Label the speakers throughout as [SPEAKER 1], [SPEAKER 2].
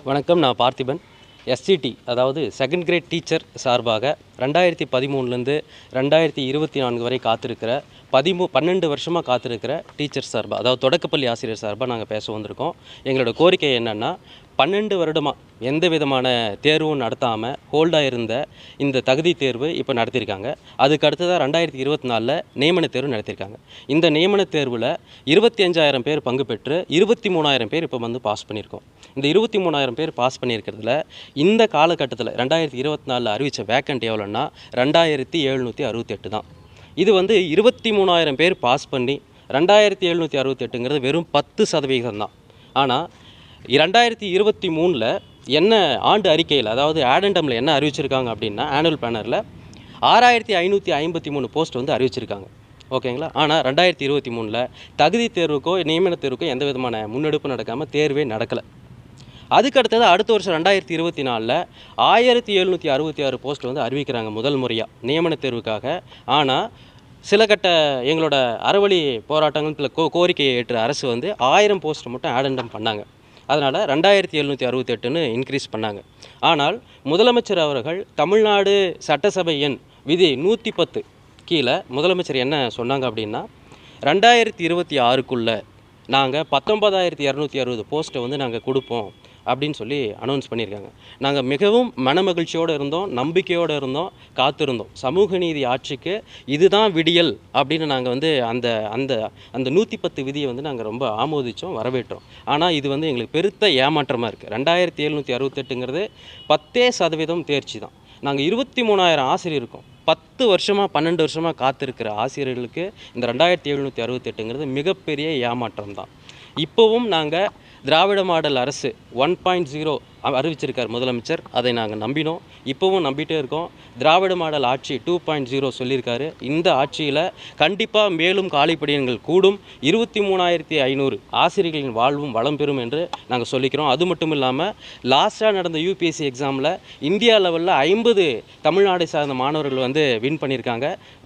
[SPEAKER 1] வணக்கம், நான் பார்த்திபன். எஸ்சிடி அதாவது செகண்ட் கிரேட் டீச்சர் சார்பாக 2013லேருந்து 2024 வரை காத்திருக்கிற 12 வருஷமாக காத்திருக்கிற டீச்சர் சார்பாக, அதாவது தொடக்கப்பள்ளி ஆசிரியர் சார்பாக நாங்கள் பேச வந்திருக்கோம். எங்களோட கோரிக்கை என்னென்னா, 12 வருடமாக எந்த விதமான தேர்வும் நடத்தாமல் ஹோல்டாக இருந்த இந்த தகுதி தேர்வு இப்போ நடத்தியிருக்காங்க. அதுக்கு அடுத்ததாக 2024 நியமன தேர்வு நடத்தியிருக்காங்க. இந்த நியமன தேர்வில் 25,000 பேர் பங்கு பெற்று 23,000 பேர் இப்போ வந்து பாஸ் பண்ணியிருக்கோம். இந்த 23,000 பேர் பாஸ் பண்ணியிருக்கிறதுல இந்த காலகட்டத்தில் 2024 அறிவித்த வேக்கண்ட் எவ்வளோன்னா 2,768 தான். இது வந்து 23,000 பேர் பாஸ் பண்ணி 2,768ங்கிறது வெறும் 10% தான். ஆனால் 2023 என்ன ஆண்டு அறிக்கையில், அதாவது ஆடண்டமில் என்ன அறிவிச்சிருக்காங்க அப்படின்னா, ஆனுவல் பிளானரில் 6,553 போஸ்ட் வந்து அறிவிச்சிருக்காங்க. ஓகேங்களா? ஆனால் 2023 தகுதி தேர்வுக்கோ நியமன தேர்வுக்கோ எந்த விதமான முன்னெடுப்பு நடக்காமல் தேர்வே நடக்கலை. அதுக்கு அடுத்தது அடுத்த வருஷம் 2024 1,766 போஸ்ட் வந்து அறிவிக்கிறாங்க முதல் முறையாக நியமன தேர்வுக்காக. ஆனால் சில கட்ட எங்களோட அறவழி போராட்டங்கள் கோரிக்கையை ஏற்ற அரசு வந்து 1000 போஸ்ட் மட்டும் ஆடண்டம் பண்ணாங்க. அதனால் 2,768ன்னு இன்க்ரீஸ் பண்ணாங்க. ஆனால் முதலமைச்சர் அவர்கள் தமிழ்நாடு சட்டசபை எண் விதி 110 கீழே முதலமைச்சர் என்ன சொன்னாங்க அப்படின்னா, 2026க்குள்ளே நாங்கள் 19,260 போஸ்ட்டை வந்து நாங்கள் கொடுப்போம் அப்படின்னு சொல்லி அனௌன்ஸ் பண்ணியிருக்காங்க. நாங்கள் மிகவும் மனமகிழ்ச்சியோடு இருந்தோம், நம்பிக்கையோடு இருந்தோம், காத்திருந்தோம். சமூக நீதி ஆட்சிக்கு இதுதான் விடியல் அப்படின்னு நாங்கள் வந்து அந்த அந்த அந்த 110 விதியை வந்து நாங்கள் ரொம்ப ஆமோதித்தோம், வரவேற்றோம். ஆனால் இது வந்து எங்களுக்கு பெருத்த ஏமாற்றமாக இருக்குது. 2,768ங்கிறது 10% தேர்ச்சி தான். நாங்கள் 23,000 ஆசிரியர் இருக்கோம். 10 வருஷமாக 12 வருஷமாக காத்திருக்கிற ஆசிரியர்களுக்கு இந்த 2,768ங்கிறது மிகப்பெரிய ஏமாற்றம் தான். இப்போவும் நாங்கள் திராவிட மாடல் அரசு 1.0 அறிவிச்சிருக்கார் முதலமைச்சர். அதை நாங்கள் நம்பினோம், இப்போவும் நம்பிகிட்டே இருக்கோம். திராவிட மாடல் ஆட்சி 2.0 சொல்லியிருக்காரு. இந்த ஆட்சியில் கண்டிப்பாக மேலும் காலிப்பணியிடங்கள் கூடும், 23,500 ஆசிரியர்களின் வாழ்வும் வளம் பெறும் என்று நாங்கள் சொல்லிக்கிறோம். அது மட்டும் இல்லாமல் லாஸ்ட்டாக நடந்த UPSC எக்ஸாமில் இந்தியா லெவலில் 50 தமிழ்நாடு சார்ந்த மாணவர்கள் வந்து வின் பண்ணியிருக்காங்க,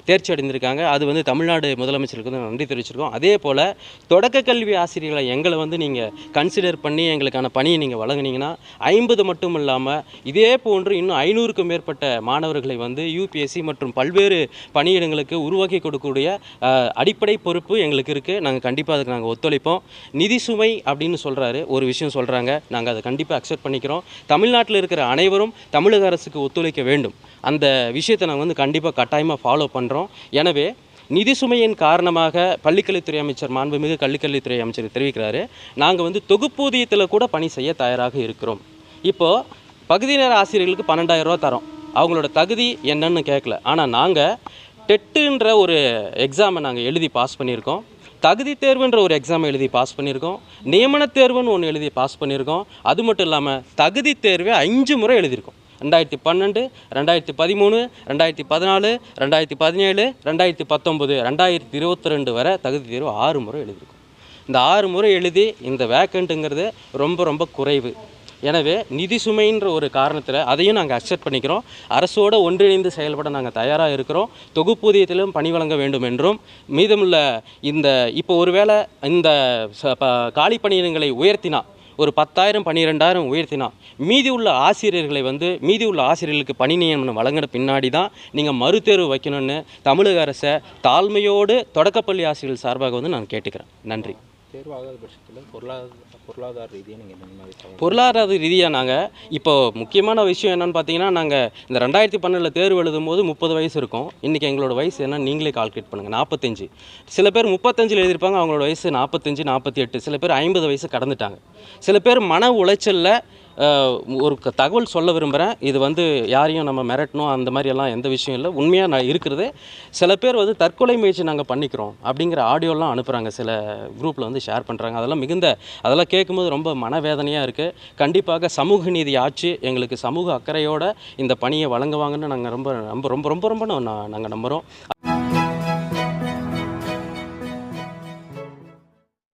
[SPEAKER 1] தேர்ச்சி அடைந்திருக்காங்க. அது வந்து தமிழ்நாடு முதலமைச்சருக்கு வந்து நன்றி தெரிவிச்சிருக்கோம். அதே போல் தொடக்க கல்வி ஆசிரியர்களை எங்களை வந்து நீங்கள் கன்சிடர் பண்ணி எங்களுக்கான பணியை நீங்கள் வழங்குனீங்கன்னா 50 மட்டும் இல்லாமல் இதே போன்று இன்னும் 500க்கும் மேற்பட்ட மாணவர்களை வந்து UPSC மற்றும் பல்வேறு பணியிடங்களுக்கு உருவாக்கி கொடுக்கக்கூடிய அடிப்படை பொறுப்பு எங்களுக்கு இருக்குது. நாங்கள் கண்டிப்பாக அதுக்கு நாங்கள் ஒத்துழைப்போம். நிதி சுமை அப்படின்னு சொல்கிறாரு, ஒரு விஷயம் சொல்கிறாங்க, நாங்கள் அதை கண்டிப்பாக அக்செப்ட் பண்ணிக்கிறோம். தமிழ்நாட்டில் இருக்கிற அனைவரும் தமிழக அரசுக்கு ஒத்துழைக்க வேண்டும். அந்த விஷயத்தை நாங்கள் வந்து கண்டிப்பாக கட்டாயமாக ஃபாலோ பண்ணுறோம். எனவே நிதி சுமையின் காரணமாக பள்ளிக்கல்வித்துறை அமைச்சர், மாண்புமிகு பள்ளிக்கல்வித்துறை அமைச்சர் தெரிவிக்கிறாரு, நாங்கள் வந்து தொகுப்பூதியத்தில் கூட பணி செய்ய தயாராக இருக்கிறோம். இப்போது பகுதி நேர ஆசிரியர்களுக்கு 12,000 ரூபா தரோம். அவங்களோட தகுதி என்னன்னு கேட்கல. ஆனால் நாங்கள் டெட்டுன்ற ஒரு எக்ஸாமை நாங்கள் எழுதி பாஸ் பண்ணியிருக்கோம், தகுதி தேர்வுன்ற ஒரு எக்ஸாமை எழுதி பாஸ் பண்ணியிருக்கோம், நியமன தேர்வுன்னு ஒன்று எழுதி பாஸ் பண்ணியிருக்கோம். அது மட்டும் இல்லாமல் தகுதி தேர்வை 5 முறை எழுதியிருக்கோம். 2012, 2013, 2014, 2017, 2019, 2022 வரை தகுதி தேர்வு 6 முறை எழுதியிருக்கோம். இந்த 6 முறை எழுதி இந்த வேக்கண்ட்டுங்கிறது ரொம்ப ரொம்ப குறைவு. எனவே நிதி சுமைன்ற ஒரு காரணத்தில் அதையும் நாங்கள் அக்செப்ட் பண்ணிக்கிறோம். அரசோடு ஒன்றிணைந்து செயல்பட நாங்கள் தயாராக இருக்கிறோம். தொகுப்பூதியத்திலும் பணி வழங்க வேண்டும் என்றும், மீதமுள்ள இந்த இப்போ ஒருவேளை இந்த காலி பணியிடங்களை உயர்த்தினா, ஒரு 10,000 12,000 உயர்த்தினா, மீதி உள்ள ஆசிரியர்களுக்கு பணி நியமனம் வழங்கின பின்னாடி தான் நீங்கள் மறுதேர்வு வைக்கணும்னு தமிழக அரசை தாழ்மையோடு தொடக்கப்பள்ளி ஆசிரியர்கள் சார்பாக வந்து நான் கேட்டுக்கிறேன். நன்றி.
[SPEAKER 2] தேர்வாகாத பட்சத்தில் பொருளாதார ரீதியாக நீங்கள் இந்த மாதிரி
[SPEAKER 1] பொருளாதார ரீதியாக நாங்கள் இப்போ முக்கியமான விஷயம் என்னென்னு பார்த்தீங்கன்னா, நாங்கள் இந்த 2012 தேர்வு எழுதும் போது 30 வயசு இருக்கும். இன்றைக்கி எங்களோட வயசு என்னன்னு நீங்களே கால்குலேட் பண்ணுங்கள், 45. சில பேர் 35 எழுதியிருப்பாங்க, அவங்களோட வயசு 45, 48. சில பேர் 50 வயசு கடந்துட்டாங்க. சில பேர் மன உளைச்சலில் ஒரு தகவல் சொல்ல விரும்புகிறேன். இது வந்து யாரையும் நம்ம மிரட்டணும் அந்த மாதிரியெல்லாம் எந்த விஷயம் இல்லை, உண்மையாக நான் இருக்கிறது. சில பேர் வந்து தற்கொலை முயற்சி நாங்கள் பண்ணிக்கிறோம் அப்படிங்கிற ஆடியோலாம் அனுப்புகிறாங்க, சில குரூப்பில் வந்து ஷேர் பண்ணுறாங்க. அதெல்லாம் கேட்கும்போது ரொம்ப மனவேதனையாக இருக்குது. கண்டிப்பாக சமூக நீதி ஆட்சி எங்களுக்கு சமூக அக்கறையோடு இந்த பணியை வழங்குவாங்கன்னு நாங்கள் ரொம்ப ரொம்ப ரொம்ப ரொம்ப ரொம்ப நாங்கள் நம்புகிறோம்.